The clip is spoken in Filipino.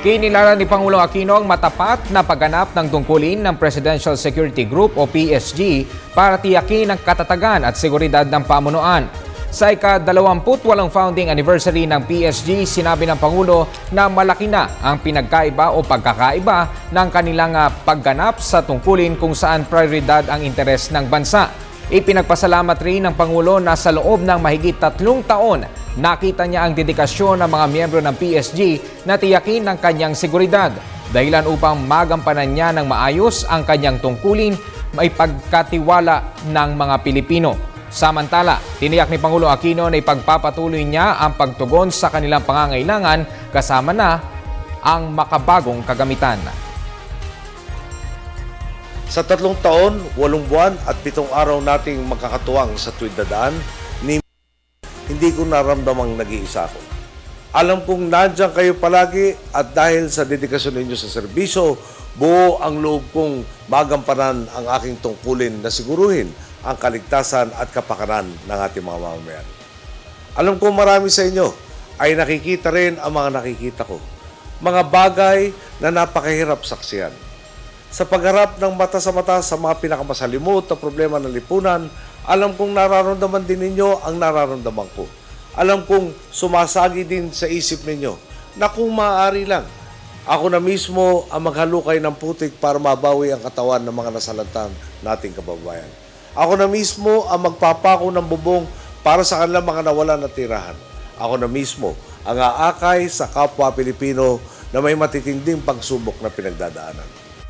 Kinilala ni Pangulong Aquino ang matapat na pagganap ng tungkulin ng Presidential Security Group o PSG para tiyakin ang katatagan at seguridad ng pamunuan. Sa ika-28 founding anniversary ng PSG, sinabi ng Pangulo na malaki na ang pinagkaiba o pagkakaiba ng kanilang pagganap sa tungkulin kung saan prioridad ang interes ng bansa. Ipinagpasalamat rin ng Pangulo na sa loob ng mahigit 3 taon, nakita niya ang dedikasyon ng mga miyembro ng PSG na tiyakin ang kanyang seguridad. Dahilan upang magampanan niya ng maayos ang kanyang tungkulin, may pagkatiwala ng mga Pilipino. Samantala, tiniyak ni Pangulo Aquino na ipagpapatuloy niya ang pagtugon sa kanilang pangangailangan kasama na ang makabagong kagamitan. Sa 3 taon, 8 buwan at 7 araw nating magkakatuwang sa tuwid na daan, hindi ko naramdamang nag-iisa ako. Alam kong nandiyan kayo palagi at dahil sa dedikasyon ninyo sa serbisyo, buo ang loob kong magampanan ang aking tungkulin na siguruhin ang kaligtasan at kapakanan ng ating mga mamamayan. Alam kong marami sa inyo ay nakikita rin ang mga nakikita ko. Mga bagay na napakahirap saksiyan. Sa pagharap ng mata sa mga pinakamasalimuot na problema ng lipunan, alam kong nararamdaman din ninyo ang nararamdaman ko. Alam kong sumasagi din sa isip ninyo na kung maaari lang, ako na mismo ang maghalukay ng putik para mabawi ang katawan ng mga nasalantang nating kababayan. Ako na mismo ang magpapako ng bubong para sa kanilang mga nawalan na tirahan. Ako na mismo ang aakay sa kapwa Pilipino na may matitinding pagsubok na pinagdadaanan.